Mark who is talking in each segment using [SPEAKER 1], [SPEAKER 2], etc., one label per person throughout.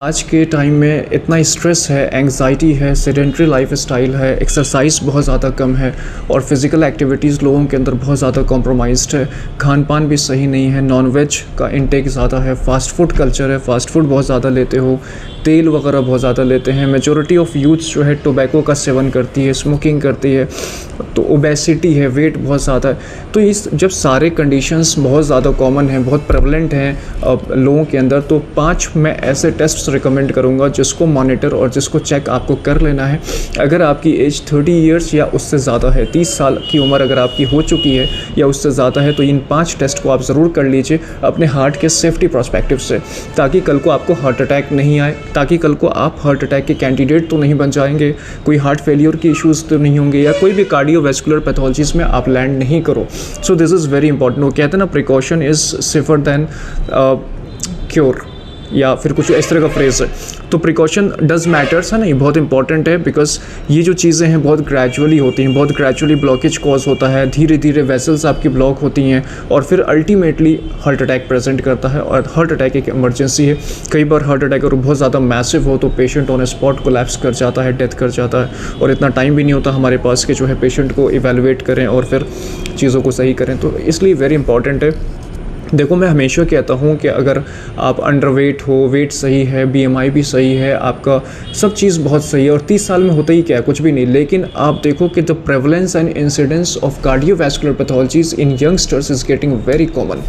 [SPEAKER 1] आज के टाइम में इतना स्ट्रेस है, एंग्जाइटी है, सेडेंट्री लाइफस्टाइल है, एक्सरसाइज बहुत ज़्यादा कम है और फिज़िकल एक्टिविटीज़ लोगों के अंदर बहुत ज़्यादा कॉम्प्रोमाइज़्ड है। खान पान भी सही नहीं है, नॉनवेज का इंटेक ज़्यादा है, फ़ास्ट फूड कल्चर है, फ़ास्ट फूड बहुत ज़्यादा लेते हो, तेल वगैरह बहुत ज़्यादा लेते हैं। मेजॉरिटी ऑफ यूथ्स जो है टोबैको का सेवन करती है, स्मोकिंग करती है, तो ओबेसिटी है, वेट बहुत ज़्यादा है। तो इस जब सारे कंडीशंस बहुत ज़्यादा कॉमन हैं, बहुत प्रेवलेंट हैं लोगों के अंदर, तो 5 मैं ऐसे टेस्ट रिकमेंड करूंगा जिसको मॉनिटर और जिसको चेक आपको कर लेना है। अगर आपकी एज 30 इयर्स या उससे ज़्यादा है, 30 साल की उम्र अगर आपकी हो चुकी है या उससे ज़्यादा है, तो इन 5 टेस्ट को आप ज़रूर कर लीजिए अपने हार्ट के सेफ्टी पर्सपेक्टिव से, ताकि कल को आपको हार्ट अटैक नहीं आए, ताकि कल को आप हार्ट अटैक के कैंडिडेट तो नहीं बन जाएंगे, कोई हार्ट फेलियर की इश्यूज़ तो नहीं होंगे, या कोई भी कार्डियोवैस्कुलर पैथोलॉजीज में आप लैंड नहीं करो। So this is very important. वो कहते हैं ना, precaution is safer than cure, या फिर कुछ इस तरह का फ्रेज़ है। तो प्रिकॉशन डज मैटर्स है ना, ये बहुत इंपॉर्टेंट है, बिकॉज ये जो चीज़ें हैं बहुत ग्रेजुअली होती हैं, बहुत ग्रेजुअली ब्लॉकेज कॉज होता है, धीरे धीरे वेसल्स आपकी ब्लॉक होती हैं और फिर अल्टीमेटली हार्ट अटैक प्रेजेंट करता है। और हार्ट अटैक एक इमरजेंसी है। कई बार हार्ट अटैक अगर बहुत ज़्यादा मैसिव हो तो पेशेंट ऑन स्पॉट कोलैप्स कर जाता है, डेथ कर जाता है, और इतना टाइम भी नहीं होता हमारे पास कि जो है पेशेंट को इवेलुएट करें और फिर चीज़ों को सही करें। तो इसलिए वेरी इंपॉर्टेंट है। देखो, मैं हमेशा कहता हूँ कि अगर आप अंडरवेट हो, वेट सही है, बीएमआई भी सही है, आपका सब चीज़ बहुत सही है, और 30 साल में होता ही क्या है, कुछ भी नहीं, लेकिन आप देखो कि the prevalence and incidence of cardiovascular pathologies in youngsters is getting very common.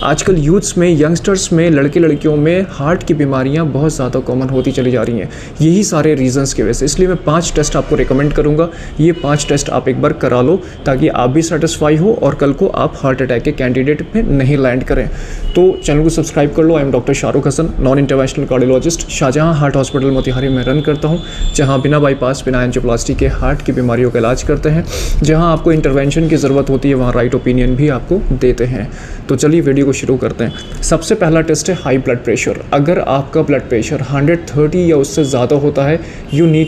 [SPEAKER 1] आजकल यूथ्स में, यंगस्टर्स में, लड़के लड़कियों में हार्ट की बीमारियां बहुत ज़्यादा कॉमन होती चली जा रही हैं, यही सारे रीजंस की वजह से। इसलिए मैं 5 टेस्ट आपको रिकमेंड करूंगा। ये 5 टेस्ट आप एक बार करा लो ताकि आप भी सेटिस्फाई हो और कल को आप हार्ट अटैक के कैंडिडेट में नहीं लैंड करें। तो चैनल को सब्सक्राइब कर लो। I am doctor Shahrukh Hasan, non interventional cardiologist, Shahjahan heart hospital Motihari में रन करता हूँ, जहाँ बिना बाईपास, बिना एंजियोप्लास्टी के हार्ट की बीमारियों का इलाज करते हैं। जहाँ आपको इंटरवेंशन की ज़रूरत होती है वहाँ राइट ओपिनियन भी आपको देते हैं। तो चलिए वीडियो को शुरू करते हैं। सबसे पहला टेस्ट है हाई ब्लड प्रेशर। अगर आपका ब्लड प्रेशर 130 या उससे ज़्यादा होता है, यू नीड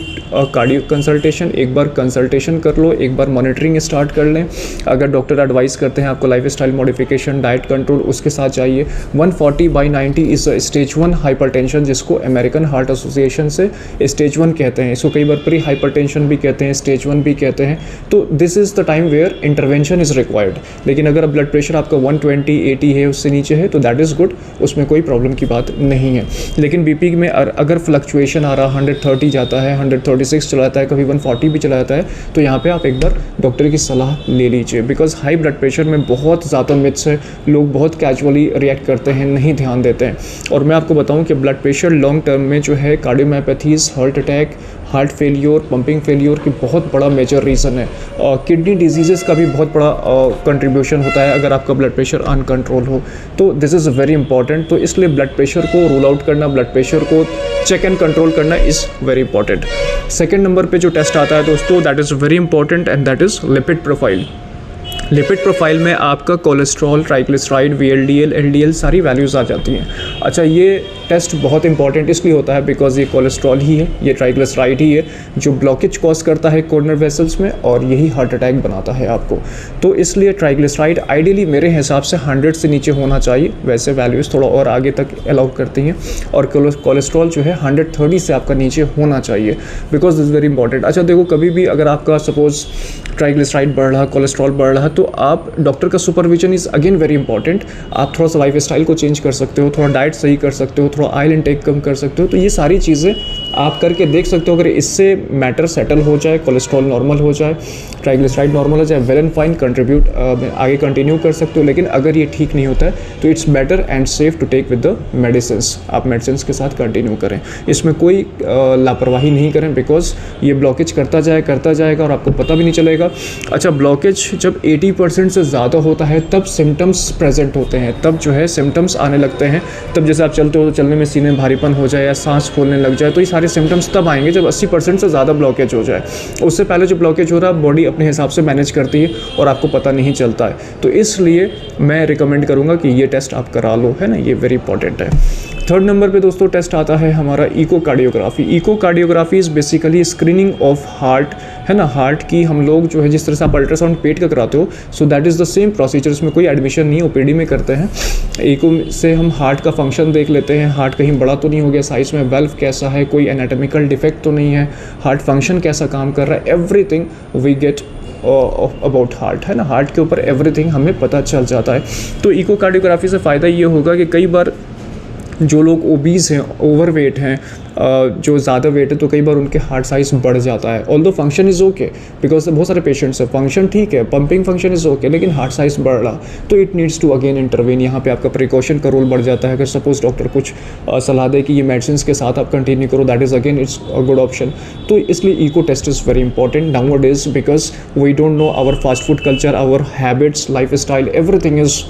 [SPEAKER 1] कार्डियो कंसल्टेशन। एक बार कंसल्टेशन कर लो, एक बार मॉनिटरिंग स्टार्ट कर लें। अगर डॉक्टर एडवाइस करते हैं आपको लाइफस्टाइल मॉडिफिकेशन, डाइट कंट्रोल, उसके साथ चाहिए। 140/90 इज़ स्टेज 1 हाइपरटेंशन, जिसको अमेरिकन हार्ट एसोसिएशन से स्टेज 1 कहते हैं। इसको कई बार प्री हाइपरटेंशन भी कहते हैं, स्टेज 1 भी कहते हैं। तो this is the time where intervention is required. लेकिन अगर ब्लड प्रेशर आपका 120/80 है, उससे नीचे है, तो दैट इज़ गुड, उसमें कोई प्रॉब्लम की बात नहीं है। लेकिन बीपी में अगर फ्लक्चुएशन आ रहा, 130 जाता है, 136 चला जाता है, कभी 140 भी चला जाता है, तो यहाँ पे आप एक बार डॉक्टर की सलाह ले लीजिए। बिकॉज हाई ब्लड प्रेशर में बहुत ज़्यादा मिथ्स है, लोग बहुत कैजुअली रिएक्ट करते हैं, नहीं ध्यान देते हैं। और मैं आपको बताऊँ कि ब्लड प्रेशर लॉन्ग टर्म में जो है cardiomyopathies, heart attack, heart failure, pumping failure की बहुत बड़ा मेजर रीज़न है। किडनी डिजीज़ का भी बहुत बड़ा कंट्रीब्यूशन होता है अगर आपका ब्लड प्रेशर अनकंट्रोल हो। तो दिस इज़ वेरी इंपॉर्टेंट। तो इसलिए ब्लड प्रेशर को रूल आउट करना, ब्लड प्रेशर को चेक एंड कंट्रोल करना is very important. Second number पे जो टेस्ट आता है दोस्तों, that is very important and that is lipid profile. Lipid profile में आपका कोलेस्ट्रॉल, ट्राइग्लिसराइड, VLDL, LDL सारी वैल्यूज़ आ जाती हैं। अच्छा, ये टेस्ट बहुत इंपॉर्टेंट इसलिए होता है बिकॉज ये कोलेस्ट्रॉल ही है, ये ट्राइग्लिसराइड ही है जो ब्लॉकेज कॉज करता है कोरोनरी वेसल्स में, और यही हार्ट अटैक बनाता है आपको। तो इसलिए ट्राइग्लिसराइड आइडियली मेरे हिसाब से 100 से नीचे होना चाहिए, वैसे वैल्यूज़ थोड़ा और आगे तक अलाउ करती हैं। और कोलेस्ट्रॉल जो है 130 से आपका नीचे होना चाहिए, because this is very important. अच्छा देखो, कभी भी अगर आपका सपोज ट्राइग्लिसराइड बढ़ रहा, कोलेस्ट्रॉल बढ़ रहा, तो आप डॉक्टर का supervision is again very important. आप थोड़ा सा लाइफस्टाइल को चेंज कर सकते हो, थोड़ा डाइट सही कर सकते हो, थोड़ा ऑयल इनटेक कम कर सकते हो। तो ये सारी चीज़ें आप करके देख सकते हो। अगर इससे मैटर सेटल हो जाए, कोलेस्ट्रॉल नॉर्मल हो जाए, ट्राइग्लिसराइड नॉर्मल हो जाए, वेल एंड फाइन, कंट्रीब्यूट आगे कंटिन्यू कर सकते हो। लेकिन अगर ये ठीक नहीं होता है तो it's better and safe to take with the medicine. आप मेडिसिन के साथ कंटिन्यू करें, इसमें कोई लापरवाही नहीं करें, बिकॉज ये ब्लॉकेज करता जाएगा और आपको पता भी नहीं चलेगा। अच्छा, ब्लॉकेज जब 80% से ज़्यादा होता है तब सिम्टम्स प्रेजेंट होते हैं, तब जो है सिम्टम्स आने लगते हैं। तब जैसे आप चलते हो तो चलने में सीने में भारीपन हो जाए या सांस फूलने लग जाए, तो ये सारे सिम्टम्स तब आएंगे जब 80% से ज़्यादा ब्लॉकेज हो जाए। उससे पहले जो ब्लॉकेज हो रहा है बॉडी अपने हिसाब से मैनेज करती है और आपको पता नहीं चलता है। तो इसलिए मैं रिकमेंड करूँगा कि ये टेस्ट आप करा लो, है ना, ये वेरी इंपॉर्टेंट है। थर्ड नंबर पे दोस्तों टेस्ट आता है हमारा echocardiography. Echocardiography is basically screening of heart, है ना, हार्ट की हम लोग जो है जिस तरह से आप अल्ट्रासाउंड पेट का कराते हो, so that is the same procedure. इसमें कोई एडमिशन नहीं, ओपीडी में करते हैं। इको से हम हार्ट का फंक्शन देख लेते हैं, हार्ट कहीं बड़ा तो नहीं हो गया साइज में, वेल्व कैसा है, कोई एनाटॉमिकल डिफेक्ट तो नहीं है, हार्ट फंक्शन कैसा काम कर रहा है, everything we get about heart, है ना, हार्ट के ऊपर एवरीथिंग हमें पता चल जाता है। तो इकोकार्डियोग्राफी से फ़ायदा ये होगा कि कई बार जो लोग ओबीज हैं, ओवरवेट हैं, जो ज़्यादा वेट है, तो कई बार उनके हार्ट साइज़ बढ़ जाता है। Although function is okay, because बहुत सारे पेशेंट्स हैं फंक्शन ठीक है, पंपिंग फंक्शन इज़ ओके, लेकिन हार्ट साइज़ बढ़ रहा, तो it needs to again intervene. यहाँ पे आपका प्रिकॉशन का रोल बढ़ जाता है। अगर सपोज डॉक्टर कुछ सलाह दे कि ये मेडिसिन के साथ आप कंटिन्यू करो, that is again it's a good option. तो इसलिए echo test is very important nowadays, because we don't know our fast food culture, our habits, lifestyle, everything is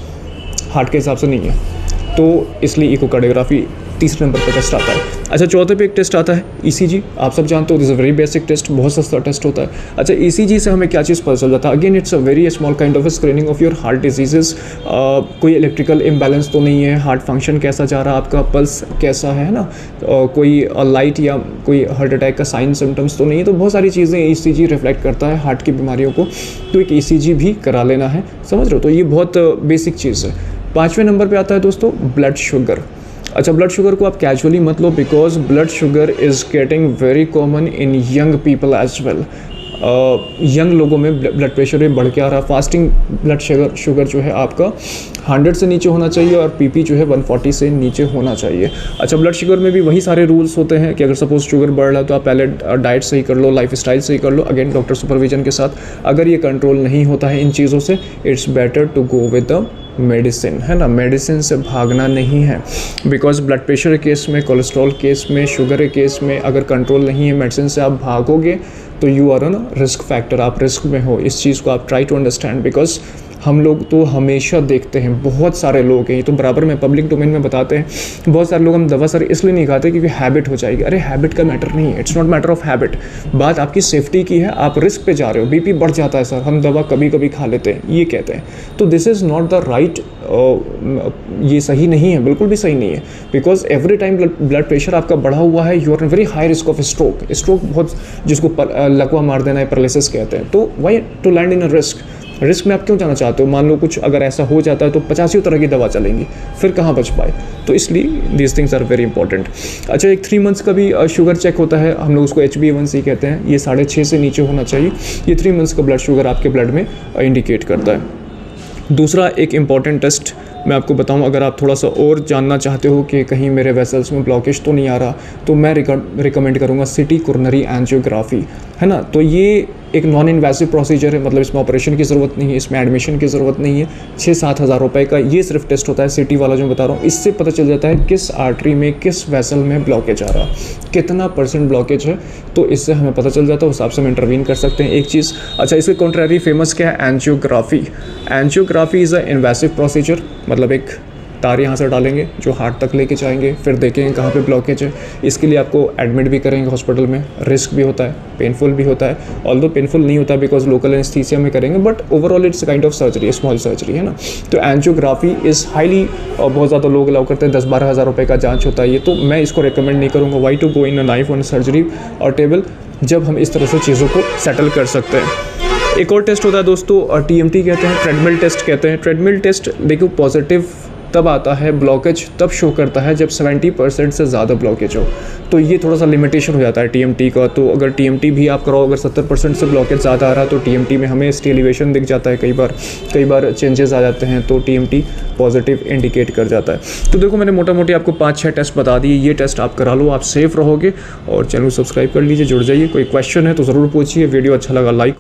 [SPEAKER 1] heart के हिसाब से नहीं है। तो इसलिए इकोकार्डियोग्राफी तीसरे नंबर पर टेस्ट आता है। अच्छा, चौथे पे एक टेस्ट आता है ईसीजी। आप सब जानते हो this is a very basic test, बहुत सस्ता टेस्ट होता है। अच्छा, ईसीजी से हमें क्या चीज़ पता चल जाता है? Again it's a very small kind of screening of your heart diseases. कोई इलेक्ट्रिकल इम्बैलेंस तो नहीं है, हार्ट फंक्शन कैसा जा रहा है, आपका पल्स कैसा है ना, कोई लाइट या कोई हार्ट अटैक का साइन सिम्टम्स तो नहीं है। तो बहुत सारी चीज़ें ईसीजी रिफ्लेक्ट करता है हार्ट की बीमारियों को, तो एक ईसीजी भी करा लेना है, समझ रहे हो? तो ये बहुत बेसिक चीज़ है। पाँचवें नंबर पे आता है दोस्तों ब्लड शुगर। अच्छा, ब्लड शुगर को आप कैजुअली मत लो, because blood sugar is getting very common in young people as well. Young लोगों में ब्लड प्रेशर भी बढ़ के आ रहा है। फास्टिंग ब्लड शुगर जो है आपका 100 से नीचे होना चाहिए और पीपी जो है 140 से नीचे होना चाहिए। अच्छा, ब्लड शुगर में भी वही सारे रूल्स होते हैं कि अगर सपोज शुगर बढ़ रहा है तो आप पहले डाइट सही कर लो, लाइफ स्टाइल सही कर लो, अगेन डॉक्टर सुपरविजन के साथ। अगर ये कंट्रोल नहीं होता है इन चीज़ों से, it's better to go with the medicine, है ना, मेडिसिन से भागना नहीं है। बिकॉज ब्लड प्रेशर केस में, कोलेस्ट्रॉल केस में, शुगर के केस में अगर कंट्रोल नहीं है, मेडिसिन से आप भागोगे तो you are on risk factor, आप रिस्क में हो। इस चीज़ को आप ट्राई टू अंडरस्टैंड, बिकॉज हम लोग तो हमेशा देखते हैं, बहुत सारे लोग हैं, ये तो बराबर में पब्लिक डोमेन में बताते हैं, बहुत सारे लोग हम दवा सर इसलिए नहीं खाते क्योंकि हैबिट हो जाएगी। अरे हैबिट का मैटर नहीं है, it's not matter of habit, बात आपकी सेफ्टी की है। आप रिस्क पे जा रहे हो, बीपी बढ़ जाता है सर, हम दवा कभी कभी खा लेते हैं, ये कहते हैं। तो this is not the right, ये सही नहीं है, बिल्कुल भी सही नहीं है। Because every time blood pressure आपका बढ़ा हुआ है, you are very high risk of stroke. Stroke बहुत, जिसको लकवा मार देना है, पैरालिसिस कहते हैं। तो why to land in a risk में आप क्यों जाना चाहते हो? मान लो कुछ अगर ऐसा हो जाता है तो 85 तरह की दवा चलेंगी, फिर कहाँ बच पाए? तो इसलिए these things are very important. अच्छा, एक 3 मंथ्स का भी शुगर चेक होता है, हम लोग उसको HbA1c कहते हैं, ये 6.5 से नीचे होना चाहिए। ये 3 मंथ्स का ब्लड शुगर आपके ब्लड में इंडिकेट करता है। दूसरा एक इम्पॉर्टेंट टेस्ट मैं आपको बताऊं, अगर आप थोड़ा सा और जानना चाहते हो कि कहीं मेरे वेसल्स में ब्लॉकेज तो नहीं आ रहा, तो मैं रिकमेंड करूंगा सिटी कोरोनरी एंजियोग्राफी, है ना। तो ये एक नॉन इन्वेसिव प्रोसीजर है, मतलब इसमें ऑपरेशन की ज़रूरत नहीं है, इसमें एडमिशन की ज़रूरत नहीं है। 6-7 हज़ार रुपये का ये सिर्फ टेस्ट होता है, सिटी वाला जो बता रहा हूँ। इससे पता चल जाता है किस आर्टरी में, किस वेसल में ब्लॉकेज आ रहा, कितना % ब्लॉकेज है, तो इससे हमें पता चल जाता है, उस हिसाब से हम इंटरवीन कर सकते हैं। एक चीज़, अच्छा, इसके कॉन्ट्ररी फेमस क्या है? Angiography. Angiography is a invasive procedure, मतलब एक तार यहाँ से डालेंगे जो हार्ट तक लेके जाएंगे, फिर देखेंगे कहाँ पे ब्लॉकेज है। इसके लिए आपको एडमिट भी करेंगे हॉस्पिटल में, रिस्क भी होता है, पेनफुल भी होता है। ऑल्दो पेनफुल नहीं होता बिकॉज लोकल एनेस्थीसिया में करेंगे, but overall it's kind of surgery, small surgery, है ना। तो एंजियोग्राफी इज़ हाईली, बहुत ज़्यादा लोग अलाउ करते हैं, 10-12 हज़ार रुपये का जाँच होता है ये। तो मैं इसको रिकमेंड नहीं करूँगा। Why to go in a knife on surgery और टेबल, जब हम इस तरह से चीज़ों को सेटल कर सकते हैं। एक और टेस्ट होता है दोस्तों, TMT कहते हैं, ट्रेडमिल टेस्ट कहते हैं। ट्रेडमिल टेस्ट देखो पॉजिटिव तब आता है, ब्लॉकेज तब शो करता है जब 70% से ज़्यादा ब्लॉकेज हो। तो ये थोड़ा सा लिमिटेशन हो जाता है TMT का। तो अगर TMT भी आप कराओ, अगर 70% से ब्लॉकेज ज़्यादा आ रहा है तो TMT में हमें ST एलिवेशन दिख जाता है, कई बार चेंजेस आ जाते हैं, तो TMT पॉजिटिव इंडिकेट कर जाता है। तो देखो मैंने मोटा मोटी आपको 5-6 टेस्ट बता दिए, ये टेस्ट आप करा लो, आप सेफ रहोगे। और चैनल सब्सक्राइब कर लीजिए, जुड़ जाइए। कोई क्वेश्चन है तो ज़रूर पूछिए, वीडियो अच्छा लगा लाइक